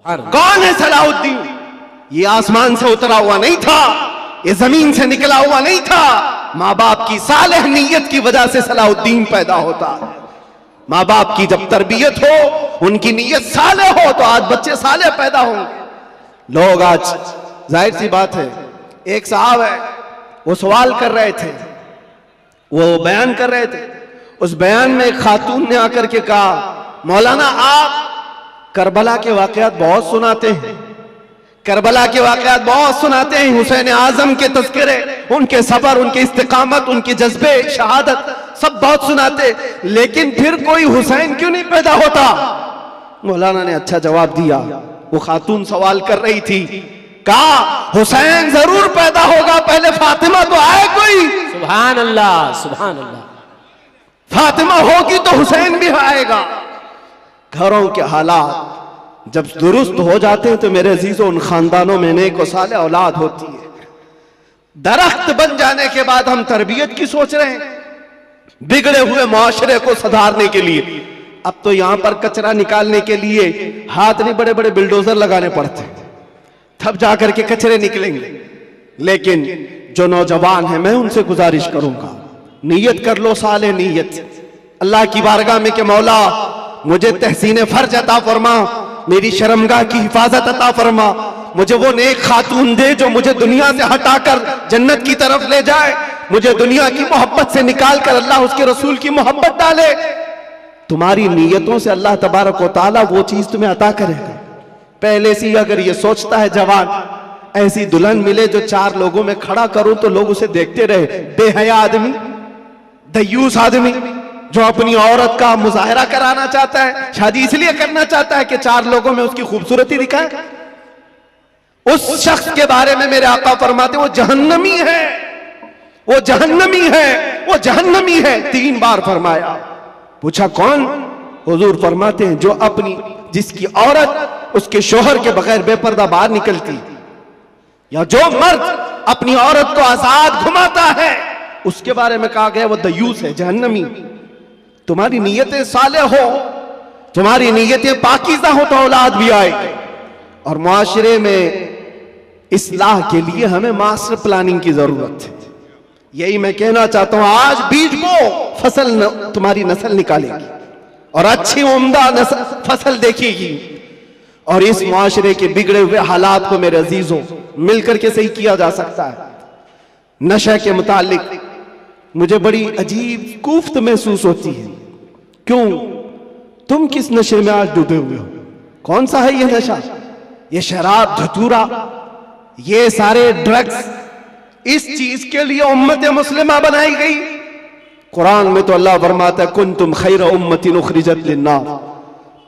कौन है सलाहुद्दीन? ये आसमान से उतरा हुआ नहीं था, ये जमीन से निकला हुआ नहीं था। माँ बाप की सालेह नीयत की वजह से सलाहुद्दीन पैदा होता है। माँ बाप की जब तरबियत हो, उनकी नीयत सालेह हो, तो आज बच्चे सालेह पैदा होंगे। लोग आज, जाहिर सी बात है, एक साहब है, वो सवाल कर रहे थे, वो बयान कर रहे थे। उस बयान में एक खातून ने आकर के कहा, मौलाना आप करबला के वाकयात बहुत सुनाते हैं, करबला के वाकयात बहुत सुनाते हैं, हुसैन आजम के तज़किरे, उनके सबर, उनके इस्तिकामत, उनके जज्बे, शहादत सब बहुत सुनाते, लेकिन फिर कोई हुसैन क्यों नहीं पैदा होता? मौलाना ने अच्छा जवाब दिया। वो खातून सवाल कर रही थी, कहा हुसैन जरूर पैदा होगा, पहले फातिमा तो आए कोई। सुभान अल्लाह, सुभान अल्लाह। फातिमा होगी तो हुसैन भी आएगा। घरों के हालात जब दुरुस्त हो जाते हैं तो मेरे अजीजों, उन खानदानों में नेक व साले औलाद होती है। दरख्त बन जाने के बाद हम तरबियत की सोच रहे हैं, बिगड़े हुए माशरे को सुधारने के लिए। अब तो यहां पर कचरा निकालने के लिए हाथ नहीं, बड़े बड़े बिल्डोजर लगाने पड़ते हैं, तब जाकर के कचरे निकलेंगे। लेकिन जो नौजवान है, मैं उनसे गुजारिश करूंगा, नीयत कर लो, साले नीयत अल्लाह की बारगाह में कि मौला मुझे तहसीन फर्ज अता फरमा, मेरी शर्मगाह की हिफाजत अता फरमा, मुझे वो नेक खातून दे जो मुझे दुनिया से हटाकर जन्नत की तरफ ले जाए, मुझे दुनिया की मोहब्बत से निकाल कर अल्लाह उसके रसूल की मोहब्बत डाले। तुम्हारी नीयतों से अल्लाह तबारक व तआला वो चीज तुम्हें अता करेगा। पहले से ही अगर ये सोचता है जवान, ऐसी दुल्हन मिले जो चार लोगों में खड़ा करूं तो लोग उसे देखते रहे, बेहया आदमी, दयूस आदमी जो अपनी औरत का मुजाहरा कराना चाहता है, शादी इसलिए करना चाहता है कि चार लोगों में उसकी खूबसूरती दिखाए, उस शख्स के बारे में मेरे आका फरमाते वो जहन्नमी है, वो जहन्नमी है, वो जहन्नमी है। 3 बार फरमाया। पूछा कौन? हुजूर फरमाते हैं जो अपनी, जिसकी औरत उसके शोहर के बगैर बेपर्दा बाहर निकलती, या जो मर्द अपनी औरत को आजाद घुमाता है, उसके बारे में कहा गया वो दयूस है, जहन्नमी। तुम्हारी नीयतें साले हो, तुम्हारी नीयतें पाकीज़ा हो तो औलाद भी आएगी। और मुआशरे में इस्लाह के लिए हमें मास्टर प्लानिंग की जरूरत है। यही मैं कहना चाहता हूं, आज बीज बो, फसल तुम्हारी नस्ल निकालेगी और अच्छी उम्दा फसल देखेगी। और इस मुआशरे के बिगड़े हुए हालात को मेरे अजीजों मिलकर के सही किया जा सकता है। नशे के मुतालिक मुझे बड़ी अजीब कुफ्त महसूस होती है। क्यों? तुम किस नशे में आज डूबे हुए हो? कौन सा है ये नशा? ये शराब, धतूरा, ये सारे ड्रग्स, इस चीज के लिए उम्मत मुस्लिमा बनाई गई। कुरान में तो अल्लाह फरमाता है, कुंतुम खैर उम्मतिन उखरिजत लिन्नास,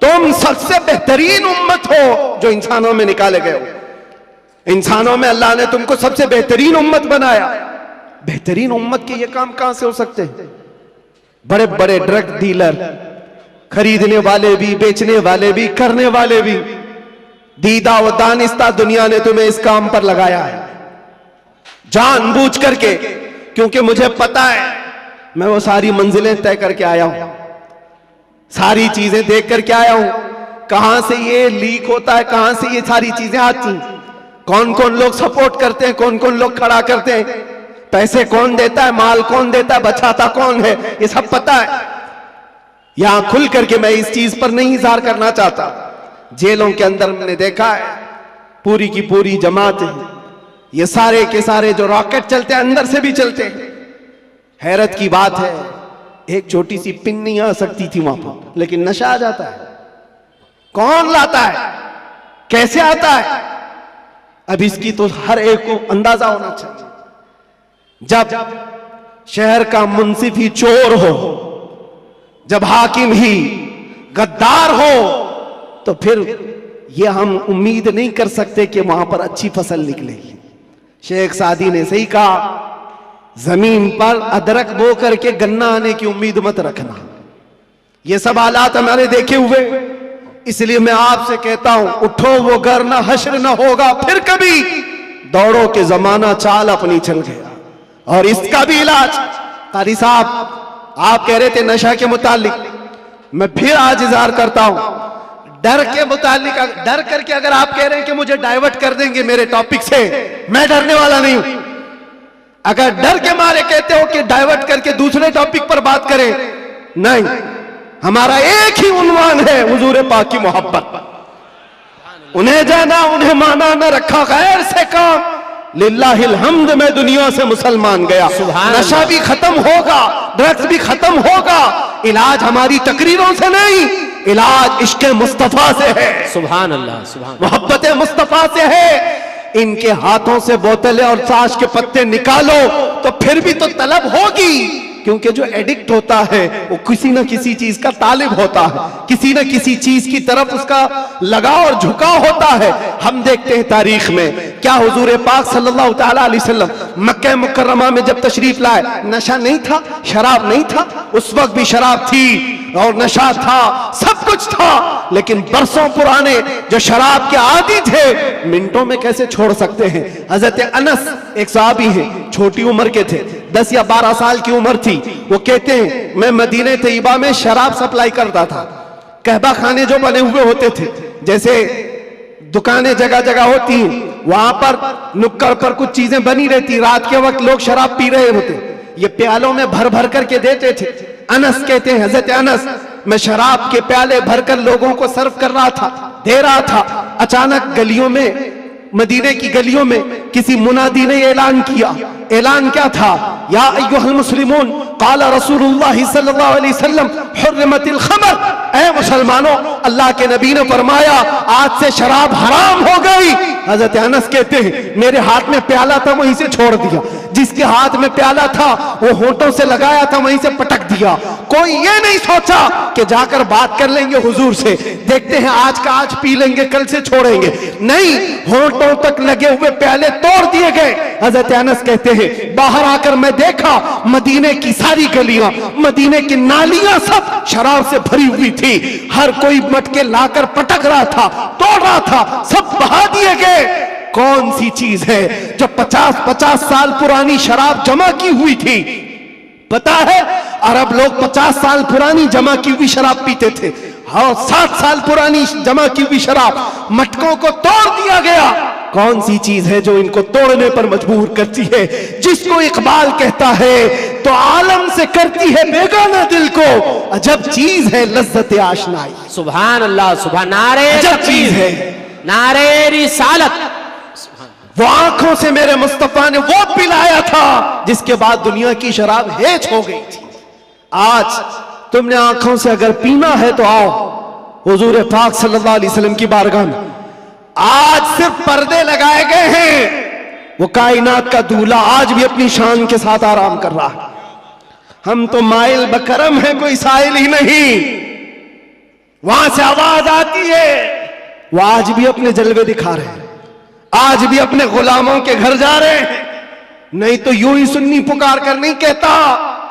तुम सबसे बेहतरीन उम्मत हो जो इंसानों में निकाले गए हो। इंसानों में अल्लाह ने तुमको सबसे बेहतरीन उम्मत बनाया। बेहतरीन उम्मत के ये काम कहां से हो सकते हैं? बड़े बड़े ड्रग डीलर, खरीदने वाले भी, बेचने वाले भी, करने वाले भी, दीदा व दानिस्ता दुनिया ने तुम्हें इस काम पर लगाया है जानबूझ करके, क्योंकि मुझे पता है, मैं वो सारी मंजिलें तय करके आया हूं, सारी चीजें देख करके आया हूं, कहां से ये लीक होता है, कहां से ये सारी चीजें आती, कौन कौन लोग सपोर्ट करते हैं, कौन कौन लोग खड़ा करते हैं, पैसे कौन देता है, माल कौन देता है, बचाता कौन है, ये सब पता है। यहां खुल करके मैं इस चीज पर नहीं इज़हार करना चाहता। जेलों के अंदर मैंने देखा है, पूरी की पूरी जमात है, ये सारे के सारे जो रॉकेट चलते हैं अंदर से भी चलते हैं। हैरत की बात है, एक छोटी सी पिन नहीं आ सकती थी वहां पर, लेकिन नशा आ जाता है। कौन लाता है, कैसे आता है? अब इसकी तो हर एक को अंदाजा होना चाहिए। जब शहर का मुंसिफ ही चोर हो, जब हाकिम ही गद्दार हो, तो फिर ये हम उम्मीद नहीं कर सकते कि वहां पर अच्छी फसल निकलेगी। शेख सादी ने सही कहा, जमीन पर अदरक बो करके गन्ना आने की उम्मीद मत रखना। ये सब हालात हमारे देखे हुए, इसलिए मैं आपसे कहता हूं, उठो वो घर ना हश्र ना होगा फिर कभी, दौड़ो के जमाना चाल अपनी चल गया। और इसका भी इलाज, कारी साहब आप कह रहे थे नशा के मुतालिक, मैं फिर आज इज़हार करता हूं, डर के मुतालिक, डर करके अगर आप कह रहे हैं कि मुझे डाइवर्ट कर देंगे मेरे टॉपिक से, मैं डरने वाला नहीं हूं। अगर डर के मारे कहते हो कि डाइवर्ट करके दूसरे टॉपिक पर बात करें, नहीं, हमारा एक ही उन्वान है, हुजूर पाक की मोहब्बत। उन्हें जाना, उन्हें माना, न रखा गैर से काम। लिल्लाहिल हम्द, मैं दुनिया से मुसलमान गया। नशा भी खत्म होगा, ड्रग्स भी खत्म होगा। इलाज हमारी तकरीरों से नहीं, इलाज इश्क मुस्तफा से है। सुभान अल्लाह, सुभान, मोहब्बत मुस्तफा से है। इनके हाथों से बोतलें और ताश के पत्ते निकालो तो फिर भी तो तलब होगी, क्योंकि जो एडिक्ट होता है वो किसी न किसी चीज का तालिब होता है, किसी न किसी चीज की तरफ उसका लगाव और झुकाव होता है। हम देखते हैं तारीख में क्या हुजूर पाक सल्लल्लाहु तआला अलैहि वसल्लम मक्का मुकर्रमा में जब तशरीफ लाए, नशा नहीं था, शराब नहीं था, उस वक्त भी शराब थी और नशा था, सब कुछ था, लेकिन बरसों पुराने जो शराब के आदी थे मिनटों में कैसे छोड़ सकते हैं। हजरत अनस एक सहाबी है, छोटी उम्र के थे, 10 या 12 साल की उम्र थी। वो कहते हैं मैं मदीने तैयबा में शराब सप्लाई करता था। कहबा खाने जो बने हुए होते थे, जैसे दुकानें जगह जगह होती हैं, वहां पर नुक्कड़ पर कुछ चीजें बनी रहती, रात के वक्त लोग शराब पी रहे होते, ये प्यालों में भर भर करके देते थे। अनस कहते हैं, हजरत अनस, मैं शराब के प्याले भरकर लोगों को सर्व कर रहा था, दे रहा था। अचानक गलियों में, मदीने की गलियों में किसी मुनादी ने ऐलान किया। ऐलान क्या था? या अय्युहल मुस्लिमून क़ाल रसूलुल्लाह सल्लल्लाहु अलैहि वसल्लम हुर्रिमतिल खमर। ऐ मुसलमानों, अल्लाह के नबी ने फरमाया आज से शराब हराम हो गई। हजरत अनस कहते हैं मेरे हाथ में प्याला था, वहीं से छोड़ दिया। जिसके हाथ में प्याला था वो होंठों से लगाया था, वहीं से पटक दिया। कोई ये नहीं सोचा कि जाकर बात कर लेंगे हुजूर से, देखते हैं आज का आज पी लेंगे, कल से छोड़ेंगे। नहीं, होंठों तक लगे हुए प्याले तोड़ दिए गए। हजरत अनस कहते हैं बाहर आकर मैं देखा मदीने की सारी गलियां, मदीने की नालियां सब शराब से भरी हुई थी। हर कोई मटके लाकर पटक रहा था, तोड़ रहा था, सब बहा दिए गए। कौन सी चीज है जो 50-50 साल पुरानी शराब जमा की हुई थी? पता है, अरब लोग 50 साल पुरानी जमा की हुई शराब पीते थे। हाँ, 7 साल पुरानी जमा की हुई शराब, मटकों को तोड़ दिया गया। कौन सी चीज है जो इनको तोड़ने पर मजबूर करती है? जिसको इकबाल कहता है तो आलम से करती है बेगाना दिल को, अजब चीज है लज्जत आशनाई। सुभान अल्लाह, सुभान, नारे अजब चीज है, नारे रिसालत। वो आंखों से मेरे मुस्तफा ने वो पिलाया था जिसके बाद दुनिया की शराब हेच हो गई थी। आज तुमने आंखों से अगर पीना है तो आओ हुजूर पाक सल्लल्लाहु अलैहि वसल्लम की बारगाह में। आज सिर्फ पर्दे लगाए गए हैं, वो कायनात का दूल्हा आज भी अपनी शान के साथ आराम कर रहा है। हम तो माइल बकरम है, कोई साइल ही नहीं। वहां से आवाज आती है, वो आज भी अपने जलवे दिखा रहे हैं, आज भी अपने गुलामों के घर जा रहे हैं। नहीं तो यूं ही सुन्नी पुकार कर नहीं कहता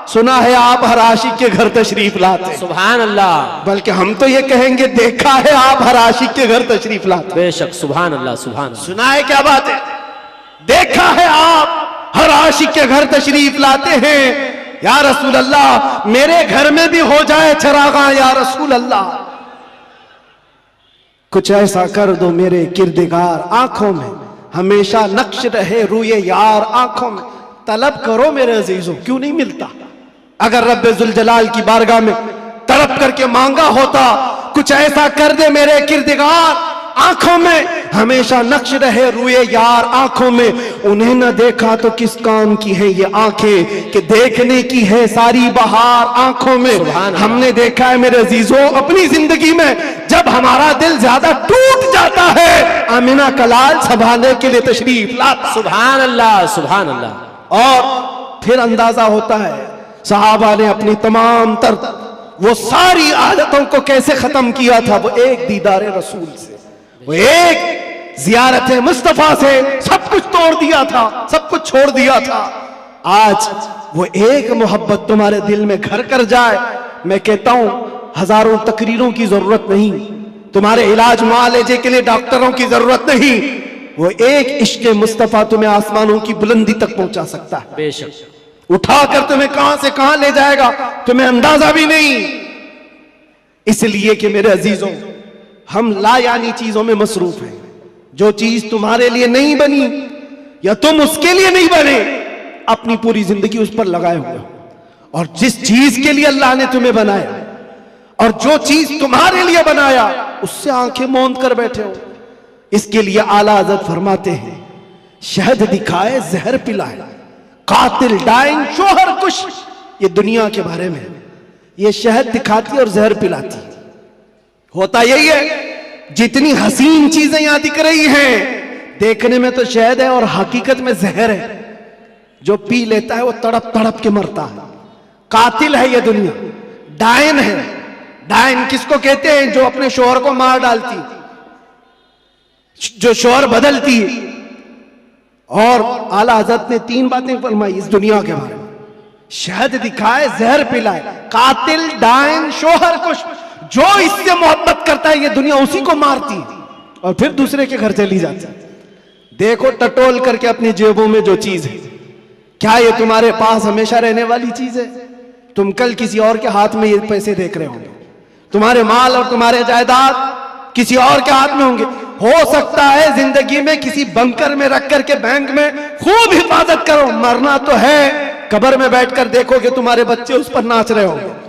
सुना है आप हर आशिक के घर तशरीफ लाते। सुभान अल्लाह, बल्कि हम तो ये कहेंगे देखा है आप हर आशिक के घर तशरीफ लाते। बेशक, सुभान अल्लाह, सुभान अल्लाह। सुना है क्या बात है? देखा है आप हर आशिक के घर तशरीफ लाते हैं। या रसूल अल्लाह, मेरे घर में भी हो जाए चरागा, या रसूल अल्लाह कुछ ऐसा कर दो मेरे किरदगार, आंखों में हमेशा नक्श रहे रूए यार, आंखों में तलब करो मेरे अजीजों, क्यों नहीं मिलता? अगर रब्बे जुल जलाल की बारगाह में तड़प करके मांगा होता कुछ ऐसा कर दे मेरे किरदगार, आंखों में हमेशा नक्श रहे रूए यार, आंखों में उन्हें न देखा तो किस काम की है ये आंखें कि देखने की है सारी बहार, आंखों में हमने देखा है मेरे अजीजों अपनी जिंदगी में। जब हमारा दिल ज्यादा टूट जाता है, आमिना कलाल संभालने के लिए तशरीफ लाता। सुभान अल्लाह, सुभान अल्लाह। और फिर अंदाजा होता है सहाबा ने अपनी तमाम तर वो सारी आदतों को कैसे खत्म किया था। वो एक दीदार रसूल से, वो एक जियारत मुस्तफा से सब कुछ तोड़ दिया था, सब कुछ छोड़ दिया था। आज वो एक मोहब्बत तुम्हारे दिल में घर कर जाए, मैं कहता हूं हजारों तकरीरों की जरूरत नहीं, तुम्हारे इलाज मुआलजे के लिए डॉक्टरों की जरूरत नहीं। वो एक इश्क मुस्तफा तुम्हें आसमानों की बुलंदी तक पहुंचा सकता है। बेशक, उठाकर तुम्हें कहां से कहां ले जाएगा तुम्हें अंदाजा भी नहीं। इसलिए कि मेरे अजीजों, हम ला यानी चीजों में मसरूफ हैं। जो चीज तुम्हारे लिए नहीं बनी या तुम उसके लिए नहीं बने, अपनी पूरी जिंदगी उस पर लगाए हुए हो। और जिस चीज के लिए अल्लाह ने तुम्हें बनाया और जो चीज तुम्हारे लिए बनाया, उससे आंखें मूंद कर बैठे हो। इसके लिए आला हज़रत फरमाते हैं, शहद दिखाए जहर पिलाए, कातिल डाइन शोहर कुश। ये दुनिया के बारे में, ये शहद दिखाती और जहर पिलाती। होता यही है, जितनी हसीन चीजें यहां दिख रही हैं, देखने में तो शहद है और हकीकत में जहर है। जो पी लेता है वो तड़प तड़प के मरता है। कातिल है ये दुनिया, डायन है। डायन किसको कहते हैं? जो अपने शोहर को मार डालती, जो शोहर बदलती है। और आला हज़रत ने 3 बातें फरमाई इस दुनिया के बारे में, शहद दिखाए जहर पिलाए, कातिल डायन शोहर कुश। जो इससे मोहब्बत करता है ये दुनिया उसी को मारती है और फिर दूसरे के घर चली जाती है। देखो टटोल करके अपनी जेबों में जो चीज है, क्या ये तुम्हारे पास हमेशा रहने वाली चीज है? तुम कल किसी और के हाथ में ये पैसे देख रहे होंगे, तुम्हारे माल और तुम्हारे जायदाद किसी और के हाथ में होंगे। हो सकता है जिंदगी में किसी बंकर में रख करके बैंक में खूब हिफाजत करो, मरना तो है, कब्र में बैठकर देखोगे तुम्हारे बच्चे उस पर नाच रहे होंगे।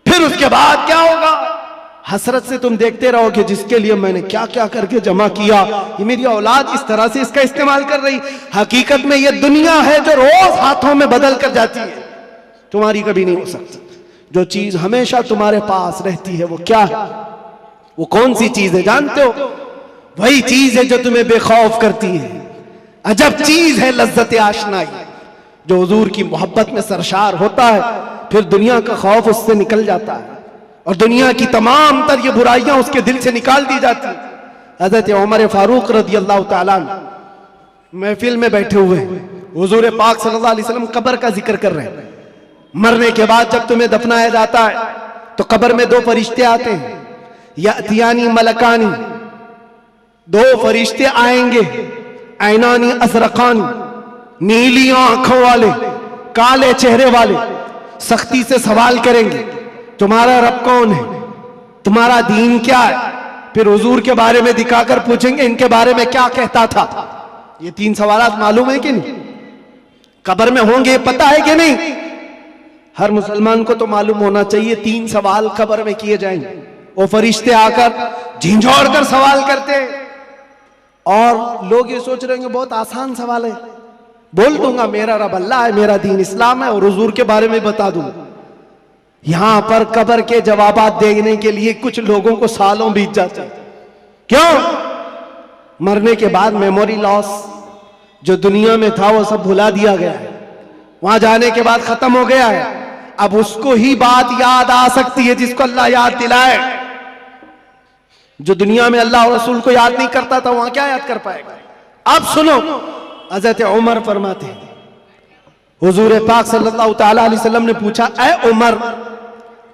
फिर उसके बाद क्या होगा? हसरत से तुम देखते रहोगे, जिसके लिए मैंने क्या क्या करके जमा किया, ये मेरी औलाद इस तरह से इसका इस्तेमाल कर रही। हकीकत में ये दुनिया है जो रोज हाथों में बदल कर जाती है, तुम्हारी कभी नहीं हो सकती। जो चीज हमेशा तुम्हारे पास रहती है वो क्या है? वो कौन सी चीज है जानते हो? वही चीज है जो तुम्हें बेखौफ करती है। अजब चीज है लज्जत आशनाई। जो हुजूर की मोहब्बत में सरशार होता है, फिर दुनिया का खौफ उससे निकल जाता है और दुनिया की तमाम तर ये बुराइयां उसके दिल से निकाल दी जाती है। हज़रत उमर फारूक रज़ी अल्लाह तआला महफिल में बैठे हुए हैं, हुजूर पाक सल्लल्लाहु अलैहि वसल्लम कब्र का जिक्र कर रहे हैं। मरने के बाद जब तुम्हें दफनाया जाता है तो कब्र में 2 फरिश्ते आते हैं, यातियानी मलकानी। 2 फरिश्ते आएंगे, ऐनानी अज़रक़ानी, नीली आंखों वाले, काले चेहरे वाले, सख्ती से सवाल करेंगे, तुम्हारा रब कौन है, तुम्हारा दीन क्या है। फिर हुजूर के बारे में दिखाकर पूछेंगे, इनके बारे में क्या कहता था। ये 3 सवालात मालूम है कि नहीं? कब्र में होंगे, पता है कि नहीं? हर मुसलमान को तो मालूम होना चाहिए 3 सवाल कब्र में किए जाएंगे। वो फरिश्ते आकर झिंझोड़ कर सवाल करते, और लोग ये सोच रहे होंगे बहुत आसान सवाल है, बोल दूंगा मेरा रब अल्लाह है, मेरा दीन इस्लाम है और हुजूर के बारे में बता दूंगा। यहां पर कब्र के जवाबात देने के लिए कुछ लोगों को सालों बीत जाते हैं। क्यों? मरने के बाद मेमोरी लॉस, जो दुनिया में था वो सब भुला दिया गया है, वहां जाने के बाद खत्म हो गया है। अब उसको ही बात याद आ सकती है जिसको अल्लाह याद दिलाए। जो दुनिया में अल्लाह और रसूल को याद नहीं करता था, वहां क्या याद कर पाएगा? अब सुनो, हज़रत उमर फरमाते हैं, हुजूर पाक सल्लल्लाहु ताला अलैहि वसल्लम ने पूछा, ऐ उमर,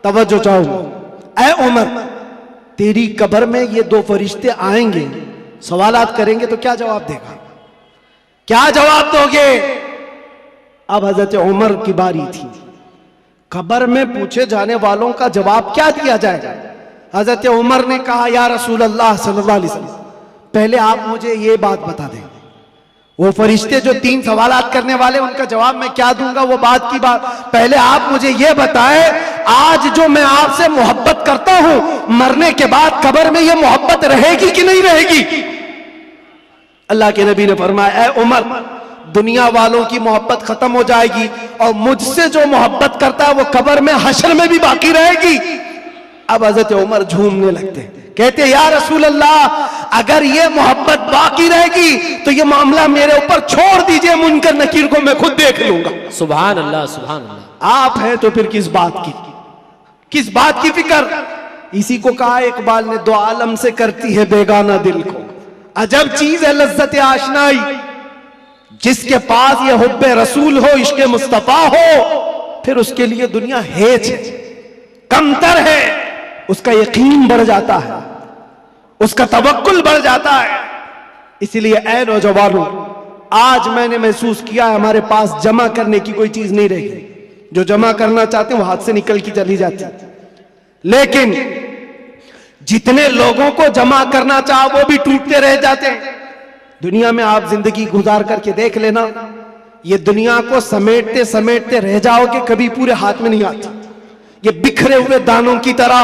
तवज्जो चाहो, ऐ उमर, तेरी कब्र में ये 2 फरिश्ते आएंगे, सवालात करेंगे तो क्या जवाब देगा? क्या जवाब दोगे? अब हज़रत उमर की बारी थी। कब्र में पूछे जाने वालों का जवाब क्या दिया जाएगा? हज़रत उमर ने कहा, या रसूल अल्लाह सल्लल्लाहु अलैहि वसल्लम, पहले आप मुझे ये बात बता दें, वो फरिश्ते जो 3 सवालात करने वाले, उनका जवाब मैं क्या दूंगा वो बात की बात। पहले आप मुझे ये बताएं, आज जो मैं आपसे मोहब्बत करता हूं, मरने के बाद कब्र में ये मोहब्बत रहेगी कि नहीं रहेगी? अल्लाह के नबी ने फरमाया, ऐ उमर, दुनिया वालों की मोहब्बत खत्म हो जाएगी और मुझसे जो मोहब्बत करता है वो कब्र में हश्र में भी बाकी रहेगी। अब हज़रत उमर झूमने लगते, कहते, या रसूल अल्लाह, अगर ये मोहब्बत बाकी रहेगी तो ये मामला मेरे ऊपर छोड़ दीजिए, मुनकर नकीर को मैं खुद देख लूंगा। सुभान अल्लाह, सुभान अल्लाह। आप हैं तो फिर किस बात की फिक्र? इसी को कहा इकबाल ने, 2 आलम से करती है बेगाना दिल को। अजब चीज है लज्जत आशनाई। जिसके पास ये हुब्बे रसूल हो, इश्क़े मुस्तफा हो, फिर उसके लिए दुनिया हेच है, कमतर है, उसका यकीन बढ़ जाता है, उसका तवक्कुल बढ़ जाता है। इसलिए ऐ नौजवानों, आज मैंने महसूस किया है हमारे पास जमा करने की कोई चीज नहीं रहेगी। जो जमा करना चाहते हैं वो हाथ से निकल की चली जाती है। लेकिन जितने लोगों को जमा करना चाहो वो भी टूटते रह जाते हैं। दुनिया में आप जिंदगी गुजार करके देख लेना, ये दुनिया को समेटते समेटते रह जाओगे, कभी पूरे हाथ में नहीं आती। ये बिखरे हुए दानों की तरह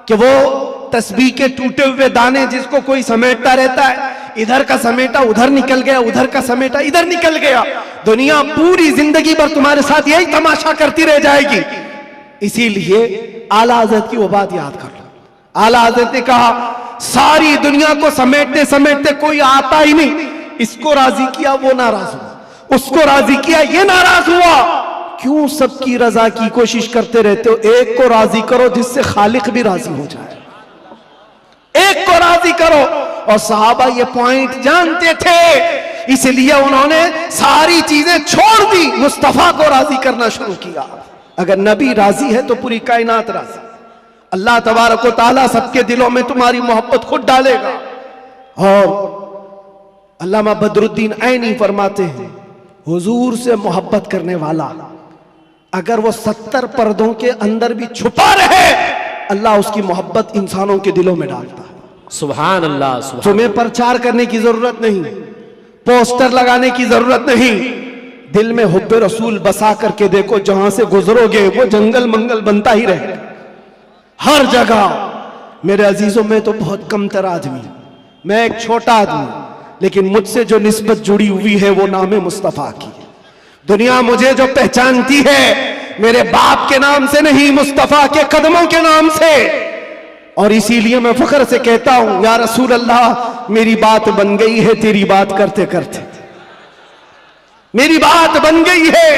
कि वो तस्बीह के टूटे हुए दाने जिसको कोई समेटता रहता है, इधर का समेटा उधर निकल गया, उधर का समेटा इधर निकल गया। दुनिया पूरी जिंदगी भर तुम्हारे साथ यही तमाशा करती रह जाएगी। इसीलिए आला हज़रत की वो बात याद कर लो। आला हज़रत ने कहा सारी दुनिया को समेटते समेटते कोई आता ही नहीं, इसको राजी किया वो नाराज हुआ, उसको राजी किया ये नाराज हुआ। क्यों सबकी रजा की कोशिश करते रहते हो? एक को राजी करो जिससे खालिक भी राजी हो जाए, एक को राजी करो। और सहाबा ये पॉइंट जानते थे, इसलिए उन्होंने सारी चीजें छोड़ दी, मुस्तफा को राजी करना शुरू किया। अगर नबी राजी है तो पूरी कायनात राजी। अल्लाह तबारक व तआला सबके दिलों में तुम्हारी मोहब्बत खुद डालेगा। और अल्लामा बदरुद्दीन ऐनी फरमाते हैं, हुजूर से मोहब्बत करने वाला अगर वो 70 पर्दों के अंदर भी छुपा रहे, अल्लाह उसकी मोहब्बत इंसानों के दिलों में डालता है। सुभान अल्लाह, सुभान। तुम्हें प्रचार करने की जरूरत नहीं, पोस्टर लगाने की जरूरत नहीं, दिल में हुब्बे रसूल बसा करके देखो, जहां से गुजरोगे वो जंगल मंगल बनता ही रहेगा हर जगह। मेरे अजीजों, में तो बहुत कमतर आदमी, मैं एक छोटा आदमी, लेकिन मुझसे जो निस्बत जुड़ी हुई है वो नाम है मुस्तफा की। दुनिया मुझे जो पहचानती है मेरे बाप के नाम से नहीं, मुस्तफा के कदमों के नाम से। और इसीलिए मैं फख्र से कहता हूं, या रसूल अल्लाह, मेरी बात बन गई है तेरी बात करते करते, मेरी बात बन गई है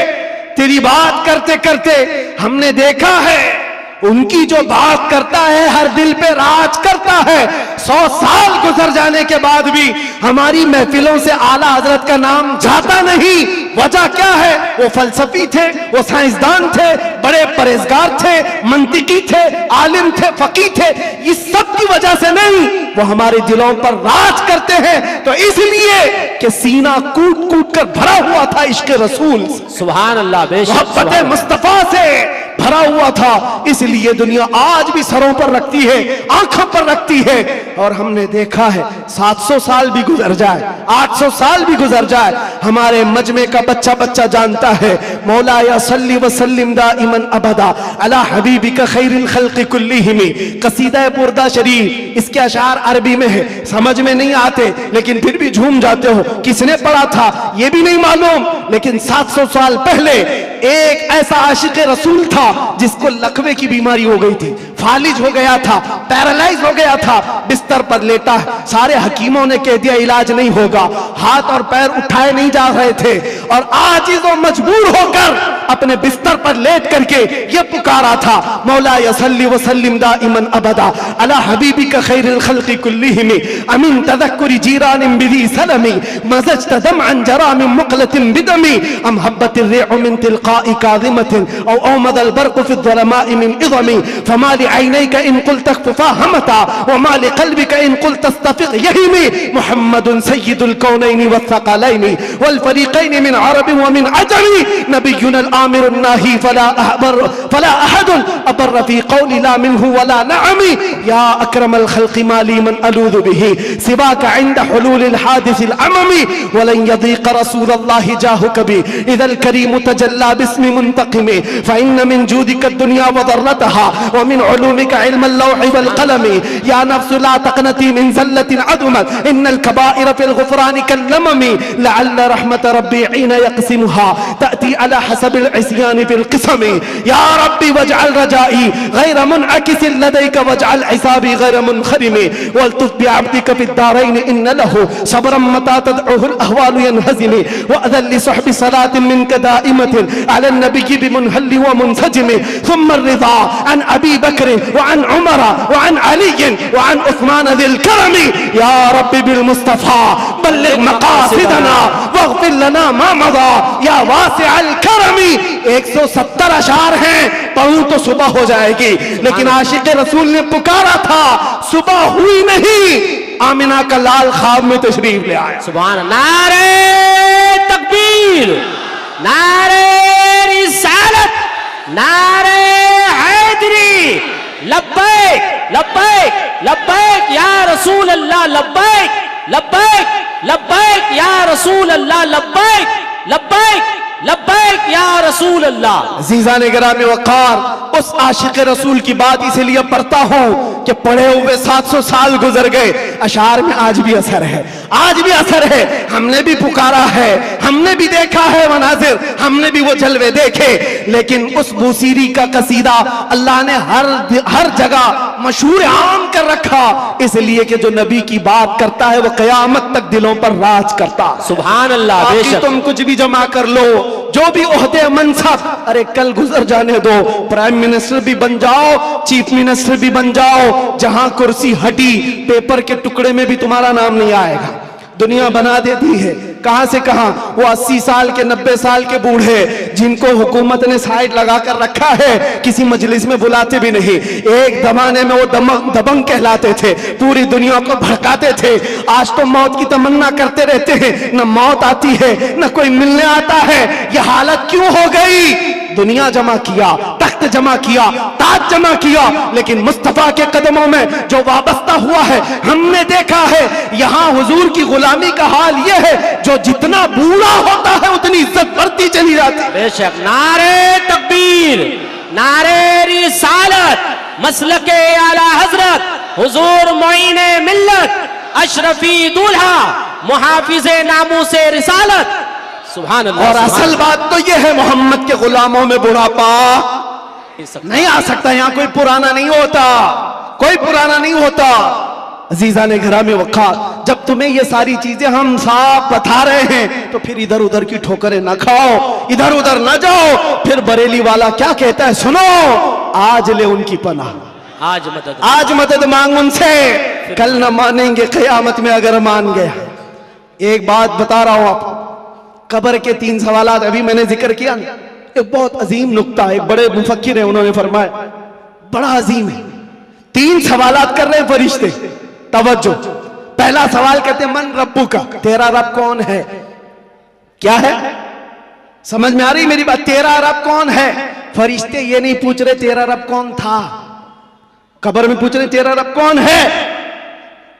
तेरी बात करते करते। हमने देखा है उनकी जो बात करता है हर दिल पे राज करता है। 100 साल गुजर जाने के बाद भी हमारी महफिलों से आला हजरत का नाम जाता नहीं। वजह क्या है? वो फलसफी थे, वो साइंसदान थे, बड़े परहेजगार थे, मंतिकी थे, आलिम थे, फकीह थे। इस सब की वजह से नहीं, वो हमारे दिलों पर राज करते हैं। तो इसलिए कि सीना कूट कूट कर भरा हुआ था इश्क रसूल, सुभान अल्लाह, मोहब्बत मुस्तफा से भरा हुआ था। इसलिए दुनिया आज भी सरों पर रखती है, आंखों पर रखती है। और हमने देखा है 700 साल भी गुजर जाए, 800 साल भी गुजर जाए, हमारे मजमे का बच्चा बच्चा जानता है, मौला या सल्ली व सल्लिम दाइमन अबदा अला हबीबिका खैरिल खल्क़ि कुल्लिहिम। कसीदा बुर्दा शरीफ, इसके अशार अरबी में है, समझ में नहीं आते लेकिन फिर भी झूम जाते हो। किसने पढ़ा था ये भी नहीं मालूम, लेकिन 700 साल पहले एक ऐसा आशिक रसूल था जिसको लकवे की बीमारी हो गई थी, फालिज हो गया था, पैरालाइज हो गया था, बिस्तर पर लेटा है। सारे हकीमों ने कह दिया इलाज नहीं होगा, हाथ और पैर उठाए नहीं जा रहे थे। और आजिज और मजबूर होकर अपने बिस्तर पर लेट करके ये पुकारा था, मौला यसल्ली व सल्लिम दाइमन अबदा अला हबीबिका खैरिल खल्क़ि कुल्लिहिम अमिन तदक्कुरि जीरानिन बिदी सलमी मज़जत दमअन जरा मिन मुक़लतिन बिदमी अम हब्बतिर रिअ मिन तिलक़ाइ काज़िमतिन औ औमदल बर्क़ु फ़ि ज़लमाइ मिन इज़मी फमा लिअयनैका इन क़ुल्त अख़फ़ा हमता व मा लिक़ल्बिका इन क़ुल्त अस्तफ़िक़ यहीमी मुहम्मदुन सय्यिदुल कौनैनि वस्सक़लैनि वल फ़रीक़ैनि मिन अरब व मिन अजमी नबियुनल आमिरुन नाही फला अहदुन अबर फ़ी क़ौलि ला मिन्हु वला नअमी या अक्रमल ख़ल्क़ि माली मन अलूज़ु बिही सिवाका इंद हुलूलिल हादिसिल अममी वलन यज़ीक़ रसूलल्लाहि जाहुक बि इज़ल करीम तजल्ला बिस्मि मुंतक़िमी फ़इन्न मिन जूदिका दुनिया व ज़र्रतहा व मिन उलूमिका इल्मल लौहि वल क़लमी या नफ्सु ला तक़नती मिन ज़ल्लतिन अदुमत इन्नल कबाइर फ़िल ग़ुफ़रानि कल्लममी लअल्ल रहमत रब्बी हीन यक़सिमुहा तअती अला हसबिल इस्यानि फ़िल क़िसमी या रब्बी वजअल रजाई गैर मुनअकिसिन लदैका वजअल हिसाबी गैर मुनख़रिमी वल्तुफ़ बिअब्दिका फ़िद दारैन इन्न लहु सब्रन मता तदउहुल अहवालु यनहज़िमी वअज़ल लिसहबि सलातिन मिनका दाइमतिन अला नबिय्यि बिमुनहल्लि व मुनसजिमी थुम्मा रिज़ा अन अबी बकर व अन उमर व अन अली व अन उस्मान ज़िल करमी या रब्बी बिल मुस्तफ़ा बल्लिग़ मक़ासिदना वग़फ़िर लना मा मज़ा या वासिअल करमी। 170 अशार हैं, पढ़ूं तो सुबह हो जाएगी, लेकिन आशिक रसूल ने पुकारा था, सुबह हुई नहीं, आमिना का लाल ख्वाब में तशरीफ ले आया। सुभान अल्लाह। नारे तकबीर, नारे रिसालत, नारे हैदरी, लब्बैक लब्बैक लब्बैक या रसूल अल्लाह, लब्बैक लब्बैक लब्बैक या रसूल अल्लाह, लब्बैक लब्बैक लब्बैक या रसूल अल्लाह। अज़ीज़ान गिरामी वक़ार, उस आशिक रसूल की बात इसीलिए पढ़ता हूँ कि पढ़े हुए 700 साल गुजर गए, अशार में आज भी असर है, आज भी असर है। हमने भी पुकारा है, हमने भी देखा है मनाजिर, हमने भी वो जलवे देखे, लेकिन उस बूसीरी का कसीदा अल्लाह ने हर जगह मशहूर आम कर रखा, इसलिए कि जो नबी की बात करता है वो क़यामत तक दिलों पर राज करता है। सुभान अल्लाह। बाकी तुम कुछ भी जमा कर लो, जो भी ओहदे मनसब, अरे कल गुजर जाने दो, प्राइम मिनिस्टर भी बन जाओ, चीफ मिनिस्टर भी बन जाओ, जहां कुर्सी हटी पेपर के टुकड़े में भी तुम्हारा नाम नहीं आएगा। दुनिया बना देती है कहां से कहां, वो 80 साल के 90 साल के बूढ़े जिनको हुकूमत ने साइड लगा कर रखा है, किसी मजलिस में बुलाते भी नहीं। एक जमाने में वो दबंग कहलाते थे, पूरी दुनिया को भड़काते थे। आज तो मौत की तमन्ना करते रहते हैं, न मौत आती है न कोई मिलने आता है। ये हालत क्यों हो गई? दुनिया जमा किया, तख्त जमा किया, ताज जमा किया, लेकिन मुस्तफा के कदमों में जो वाबस्ता हुआ है, हमने देखा है यहां हुजूर की गुलामी का हाल यह है, जो जितना बूढ़ा होता है उतनी इज्जत बढ़ती चली जाती है। बेशक। नारे तकबीर, नारे रिसालत, मसलके आला हजरत, हुजूर मोइने मिल्लत, अशरफी दूल्हा, मुहाफिजे नामूसे रिसालत। सुभान अल्लाह। और असल बात तो यह है, मोहम्मद के गुलामों में बुढ़ापा नहीं आ सकता। यहाँ कोई पुराना नहीं होता, कोई पुराना नहीं होता। अजीजा ने घरामे वक़ार, जब तुम्हें ये सारी चीजें हम साफ बता रहे हैं तो फिर इधर उधर की ठोकरें ना खाओ, इधर उधर ना जाओ। फिर बरेली वाला क्या कहता है सुनो, आज ले उनकी पनाह, आज मदद मांग उनसे, कल न मानेंगे क़यामत में अगर मान गया। एक बात बता रहा हूं आप, कब्र के 3 सवालात अभी मैंने जिक्र किया ना, एक बहुत अजीम नुक्ता है, एक बड़े मुफक्किर है, उन्होंने फरमाया बड़ा अजीम है। 3 सवालात कर रहे हैं फरिश्ते, तवज्जो। पहला सवाल कहते हैं मन रब्बू का, तेरा रब कौन है? क्या है? समझ में आ रही मेरी बात? तेरा रब कौन है? फरिश्ते ये नहीं पूछ रहे तेरा रब कौन था, कब्र में पूछ रहे तेरा रब कौन है?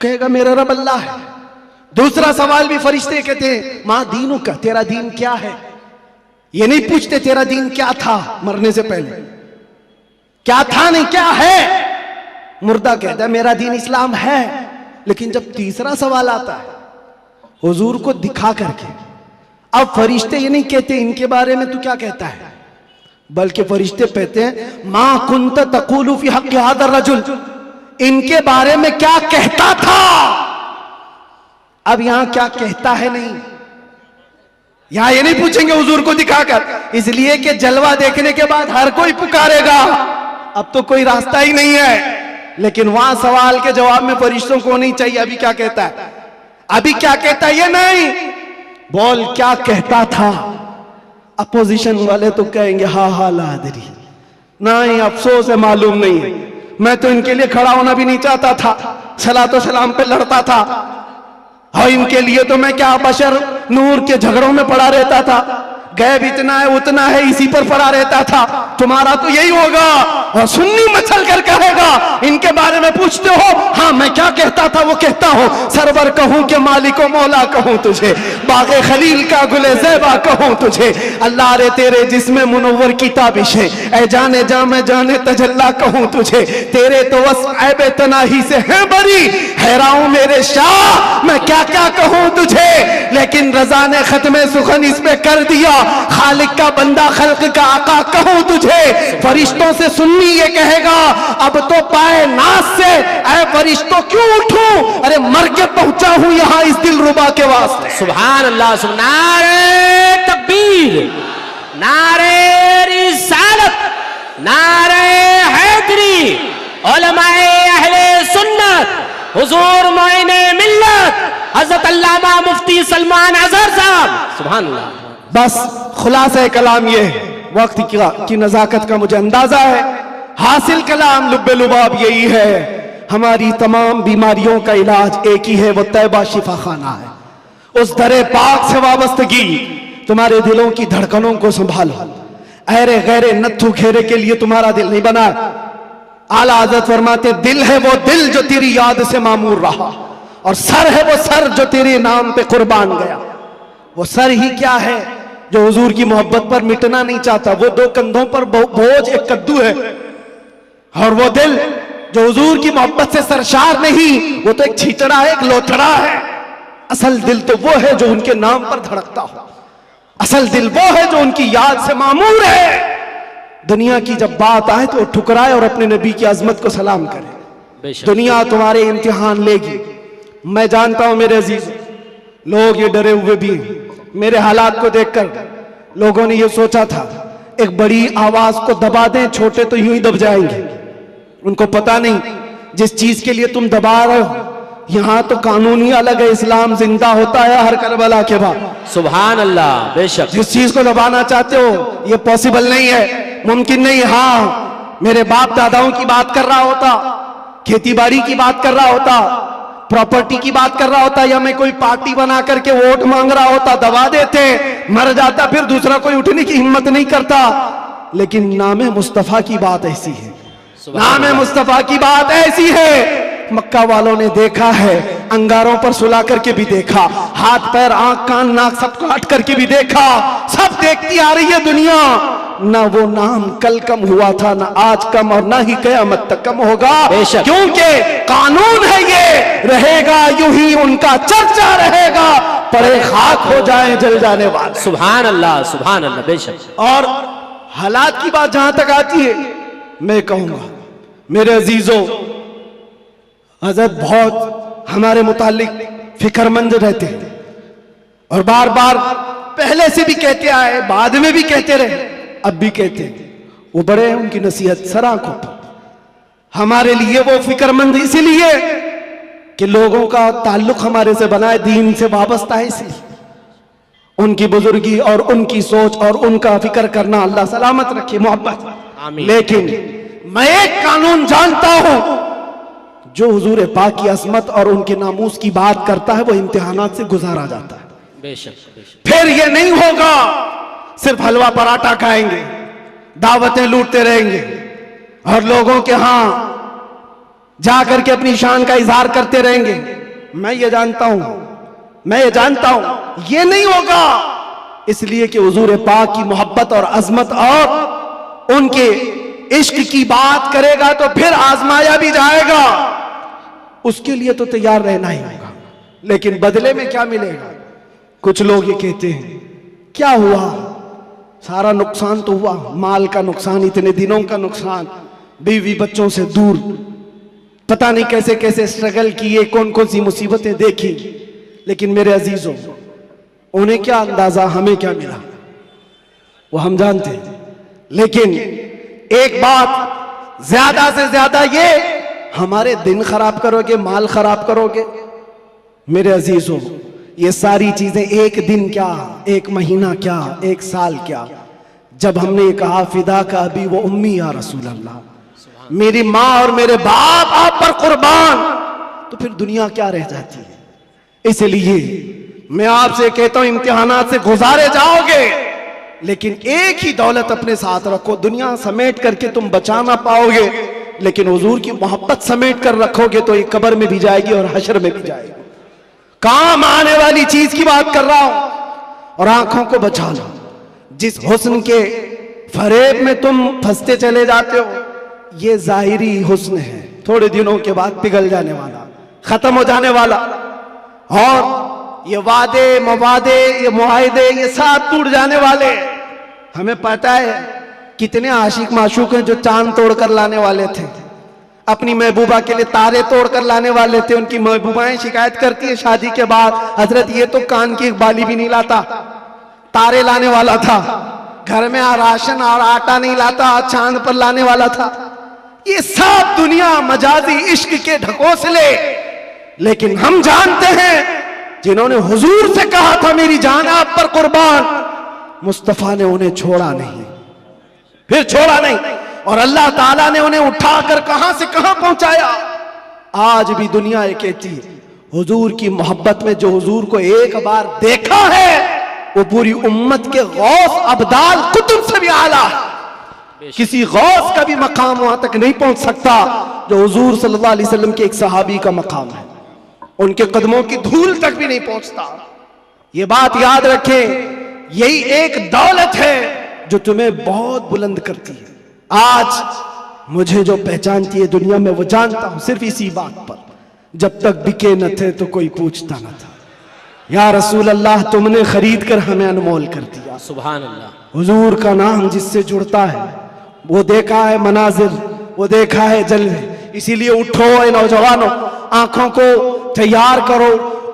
कहेगा मेरा रब अल्लाह है। दूसरा सवाल भी फरिश्ते कहते हैं मां दीनों का, तेरा दीन क्या है? ये नहीं पूछते तेरा दीन क्या था मरने से पहले, क्या था नहीं क्या है। मुर्दा कहता है मेरा दीन इस्लाम है। लेकिन जब तीसरा सवाल आता है हुजूर को दिखा करके, अब फरिश्ते ये नहीं कहते इनके बारे में तू क्या कहता है, बल्कि फरिश्ते कहते हैं मां कुंत तक़ूलु फी हक़्क़ि हाज़ा रजुल, इनके बारे में क्या कहता था। अब यहां क्या कहता है नहीं, यहां ये नहीं पूछेंगे हुजूर को दिखाकर, इसलिए कि जलवा देखने के बाद हर कोई पुकारेगा, अब तो कोई रास्ता ही नहीं है। लेकिन वहां सवाल के जवाब में फरिश्तों को नहीं चाहिए अभी क्या कहता है, अभी क्या कहता है ये नहीं, बोल क्या कहता था। अपोजिशन वाले तो कहेंगे हा हा लादरी, नहीं अफसोस है मालूम नहीं है, मैं तो इनके लिए खड़ा होना भी नहीं चाहता था, सलातो सलाम पे लड़ता था, और इनके लिए तो मैं क्या बशर नूर के झगड़ों में पड़ा रहता था, गैब इतना है उतना है इसी पर पड़ा रहता था। तुम्हारा तो यही होगा। और सुन्नी मचल कर कहेगा इनके बारे में पूछते हो, हाँ मैं क्या कहता था वो कहता हूं, सरवर कहूं कि मालिको मौला कहूं तुझे, बागे खलील का गुले ज़ैबा कहूं तुझे, अल्लाह रे तेरे जिस्म मुनव्वर की ताबिश है, ऐ जाने जा मैं जाने तजल्ला कहूं तुझे, तेरे तो वस्फ़ ऐबे तनाही से है बरी, हैरान मेरे शाह मैं क्या क्या कहूं तुझे। लेकिन रजा ने खत्मे सुखन इस पे कर दिया, खालिक का बंदा खल्क का आका कहूं तुझे। फरिश्तों से सुन्नी ये कहेगा अब तो पाए नास से ऐ फरिश्तों क्यों उठूं, अरे मर के पहुंचा हूं यहां इस दिलरुबा के वास्ते। सुभान अल्लाह। नारे तकबीर, नारे रिसालत, नारे हैदरी, उलमाए अहले सुन्नत, हुजूर मोइने मिल्लत, हज़रत अल्लामा मुफ्ती सलमान अज़हर साहब। सुभान अल्लाह। बस खुलासा कलाम ये है, वक्त की नजाकत का मुझे अंदाजा है, हासिल कलाम लुब्बे लुबाब यही है, हमारी तमाम बीमारियों का इलाज एक ही है, वो तैबा शिफा खाना है। उस दरे पाक से वाबस्तगी तुम्हारे दिलों की धड़कनों को संभालो, अहरे गैरे नत्थु घेरे के लिए तुम्हारा दिल नहीं बना। आला हज़रत फरमाते दिल है वो दिल जो तेरी याद से मामूर रहा, और सर है वो सर जो तेरे नाम पे कुर्बान गया। वो सर ही क्या है जो हुजूर की मोहब्बत पर मिटना नहीं चाहता। वो दो कंधों पर बोझ एक कद्दू है, और वो दिल जो हुजूर की मोहब्बत से सरशार नहीं, वो तो एक छीचड़ा है, एक लोथड़ा है। असल दिल तो वो है जो उनके नाम पर धड़कता हो। असल दिल वो है जो उनकी याद से मामूर है। दुनिया की जब बात आए तो ठुकराए और अपने नबी की अजमत को सलाम करे। दुनिया तुम्हारे इम्तिहान लेगी। मैं जानता हूं मेरे अजीज, लोग ये डरे हुए भी हैं। मेरे हालात को देखकर लोगों ने ये सोचा था एक बड़ी आवाज को दबा दें, छोटे तो यूं ही दब जाएंगे। उनको पता नहीं जिस चीज के लिए तुम दबा रहे हो, यहां तो कानून ही अलग है। इस्लाम जिंदा होता है हर करबला के बाद। सुभान अल्लाह। बेशक जिस चीज को दबाना चाहते हो ये पॉसिबल नहीं है, मुमकिन नहीं। हाँ, मेरे बाप दादाओं की बात कर रहा होता, खेती बाड़ी की बात कर रहा होता, प्रॉपर्टी की बात कर रहा होता, या मैं कोई पार्टी बना करके वोट मांग रहा होता, दबा देते, मर जाता, फिर दूसरा कोई उठने की हिम्मत नहीं करता। लेकिन नाम मुस्तफा की बात ऐसी है, नाम मुस्तफा की बात ऐसी है। मक्का वालों ने देखा है, अंगारों पर सुला करके भी देखा, हाथ पैर आंख कान नाक सब काट करके भी देखा। सब देखती आ रही है दुनिया। ना वो नाम कल कम हुआ था, ना आज कम, और ना ही कयामत तक कम होगा। क्योंकि कानून है ये, रहेगा यूं ही उनका चर्चा रहेगा, पड़े खाक हो जाए जल जाने वाले। सुभान अल्लाह, सुभान अल्लाह। बेशक। और हालात की बात जहां तक आती है, मैं कहूंगा मेरे अजीजों, हजरत बहुत हमारे मुतालिक फिक्रमंद रहते हैं, और बार बार पहले से भी कहते आए, बाद में भी कहते रहे, अब भी कहते हैं। वो बड़े हैं, उनकी नसीहत सराखों पर। हमारे लिए वो फिक्रमंद इसीलिए कि लोगों का ताल्लुक हमारे से बना है, दीन से वाबस्ता है, इसलिए उनकी बुजुर्गी और उनकी सोच और उनका फिक्र करना अल्लाह सलामत रखे, मोहब्बत। लेकिन मैं एक कानून जानता हूं, जो हुजूर पाक की असमत और उनके नामूस की बात करता है वो इम्तिहानात से गुजारा जाता है। बेशक, बेशक। फिर ये नहीं होगा सिर्फ हलवा पराठा खाएंगे, दावतें लूटते रहेंगे, और लोगों के यहां जाकर के अपनी शान का इजहार करते रहेंगे। मैं ये जानता हूं ये नहीं होगा, इसलिए कि हुजूर पाक की मोहब्बत और अजमत और उनके इश्क की बात करेगा तो फिर आजमाया भी जाएगा। उसके लिए तो तैयार रहना ही होगा, लेकिन बदले में क्या मिलेगा? कुछ लोग ये कहते हैं क्या हुआ, सारा नुकसान तो हुआ, माल का नुकसान, इतने दिनों का नुकसान, बीवी बच्चों से दूर, पता नहीं कैसे कैसे स्ट्रगल किए, कौन कौन सी मुसीबतें देखी। लेकिन मेरे अजीजों, उन्हें क्या अंदाजा, हमें क्या मिला, वो हम जानते हैं। लेकिन एक बात ज्यादा से ज्यादा ये, हमारे दिन खराब करोगे, माल खराब करोगे। मेरे अजीजों, ये सारी चीजें एक दिन क्या, एक महीना क्या, एक साल क्या, जब हमने कहा फिदा का अभी वो उम्मी या रसूल अल्लाह, मेरी माँ और मेरे बाप आप पर कुर्बान, तो फिर दुनिया क्या रह जाती है। इसलिए मैं आपसे कहता हूं, इम्तिहानात से गुजारे जाओगे, लेकिन एक ही दौलत अपने साथ रखो। दुनिया समेट करके तुम बचा ना पाओगे, लेकिन हुजूर की मोहब्बत समेट कर रखोगे तो ये कब्र में भी जाएगी और हशर में भी जाएगी। काम आने वाली चीज की बात कर रहा हूं। और आंखों को बचा लो, जिस हुस्न के फरेब में तुम फंसते चले जाते हो, ये जाहिरी हुस्न है, थोड़े दिनों के बाद पिघल जाने वाला, खत्म हो जाने वाला। और ये वादे मवादे, ये मुआहिदे, ये सब टूट जाने वाले। हमें पता है कितने आशिक माशूक हैं जो चांद तोड़कर लाने वाले थे, अपनी महबूबा के लिए तारे तोड़कर लाने वाले थे। उनकी महबूबाएं शिकायत करती है शादी के बाद, हजरत ये तो कान की एक बाली भी नहीं लाता, तारे लाने वाला था, घर में राशन और आटा नहीं लाता, चांद पर लाने वाला था। ये सब दुनिया मजाजी इश्क के ढकोसले। लेकिन हम जानते हैं जिन्होंने हुजूर से कहा था मेरी जान आप पर कुर्बान, मुस्तफा ने उन्हें छोड़ा नहीं, फिर छोड़ा नहीं, और अल्लाह ताला ने उन्हें उठाकर कहां से कहां पहुंचाया। आज भी दुनिया ये कहती है हुजूर की मोहब्बत में जो हुजूर को एक बार देखा है वो पूरी उम्मत के गौस अब्दाल कुतुब से भी आला है। किसी गौस का भी मकाम वहां तक नहीं पहुंच सकता जो हुजूर सल्लल्लाहु अलैहि वसल्लम के एक सहाबी का मकाम है। उनके कदमों की धूल तक भी नहीं पहुंचता। ये बात याद रखें, यही एक दौलत है जो तुम्हें बहुत बुलंद करती है। आज मुझे जो पहचानती है दुनिया में वो जानता हूं सिर्फ इसी बात पर, जब तक बिके न थे तो कोई पूछता न था। या रसूल अल्लाह, तुमने खरीद कर हमें अनमोल कर दिया। सुभान अल्लाह। हुजूर का नाम जिससे जुड़ता है वो देखा है मनाजिर, वो देखा है जलवे। इसीलिए उठो ए नौजवानों, आंखों को तैयार करो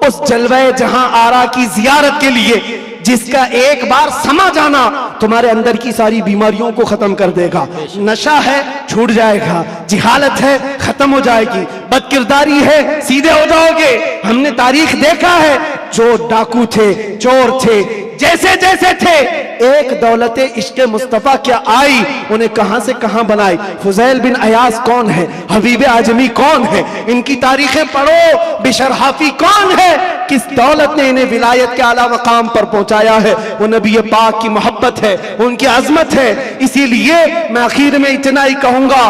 उस जलवे जहां आरा की जियारत के लिए, जिसका एक बार समा जाना तुम्हारे अंदर की सारी बीमारियों को खत्म कर देगा। नशा है छूट जाएगा, जिहालत है खत्म हो जाएगी, बदकिरदारी है सीधे हो जाओगे। हमने तारीख देखा है, जो डाकू थे, चोर थे, जैसे जैसे थे, एक दौलत इश्क मुस्तफा क्या आई, उन्हें कहां से कहां बनाई। फुजैल बिन अयास कौन है, हबीब आजमी कौन है, इनकी तारीखें पढ़ो। बिशर हाफी कौन है, किस दौलत ने इन्हें विलायत के आला मकाम पर पहुंचाया है। वो नबी पाक की मोहब्बत है, उनकी अजमत है। इसीलिए मैं आखिर में इतना ही कहूंगा,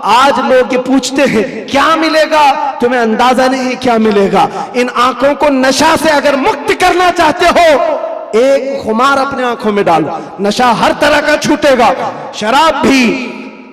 आज लोग ये पूछते हैं क्या मिलेगा, तुम्हें अंदाजा नहीं क्या मिलेगा। इन आंखों को नशा से अगर मुक्त करना चाहते हो, एक खुमार अपने आंखों में डालो, नशा हर तरह का छूटेगा, शराब भी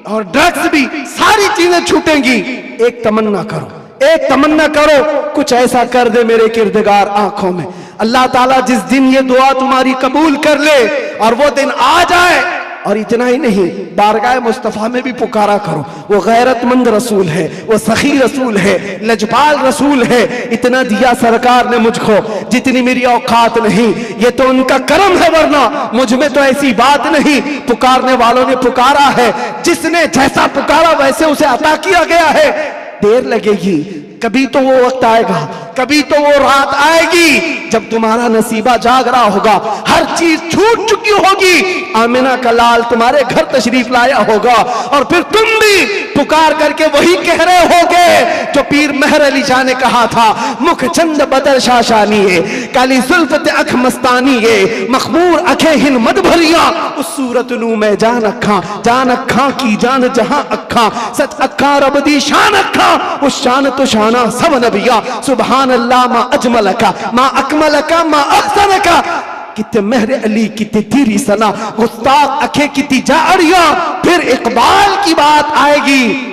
और ड्रग्स भी, सारी चीजें छूटेंगी। एक तमन्ना करो, एक तमन्ना करो, कुछ ऐसा कर दे मेरे किरदगार आंखों में। अल्लाह ताला जिस दिन ये दुआ तुम्हारी कबूल कर ले और वो दिन आ जाए, और इतना ही नहीं, बारगाह मुस्तफा में भी पुकारा करो। वो गैरतमंद रसूल है, वो सखी रसूल है, लजपाल रसूल है। इतना दिया सरकार ने मुझको जितनी मेरी औकात नहीं, ये तो उनका करम है, वरना मुझ में तो ऐसी बात नहीं। पुकारने वालों ने पुकारा है, जिसने जैसा पुकारा वैसे उसे अता किया गया है। देर लगेगी, कभी तो वो वक्त आएगा, कभी तो वो रात आएगी जब तुम्हारा नसीबा जाग रहा होगा, हर चीज छूट चुकी होगी। आमिना का लाल तुम्हारे घर तशरीफ लाया होगा और फिर तुम भी पुकार करके वही कह रहे होगे जो पीर मेहर अली शाह ने कहा था, मुख चंद बदर शाशानी है, काली सुल्फत अख मस्तानी है, मखमूर अखे हिन मद भरिया, उस सूरत नू मैं जान अखा की जान जहां अखा, सच अखा रब दी शान अखा, उस शान तो शाना सब नबिया। सुभान अल्लाह मा अजमल का, मा अकमल का, मा अहसन का। कितने मेहर अली कितनी तेरी सना, गुस्ताख अखे कितनी जाड़िया। फिर इकबाल की बात आएगी,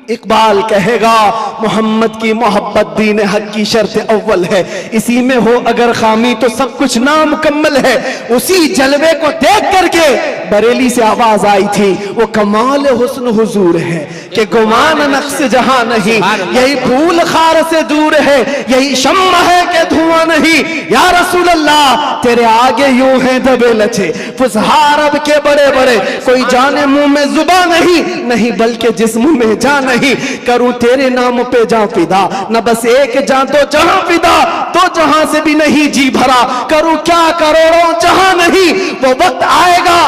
इकबाल कहेगा मोहम्मद की मोहब्बत दीन हक की शर्त अव्वल है, इसी में हो अगर खामी तो सब कुछ नामुकम्मल है। उसी जलवे को देख करके बरेली से आवाज आई थी, वो कमाल हुस्न हुजूर है कि गुमान नक्श जहां नहीं, यही फूल खार से दूर है, यही शम्मा है कि धुआं नहीं। या रसूल अल्लाह, तेरे आगे यूं है दबे लचे फुसहा अरब के बड़े बड़े, कोई जाने मुंह में जुबा नहीं बल्कि जिस्म में जान नहीं। करूं तेरे नाम पे जा फिदा, न बस एक जान तो जहां फिदा, तो जहां से भी नहीं जी भरा। करूं क्या करोड़ों जहां नहीं, वो वक्त आएगा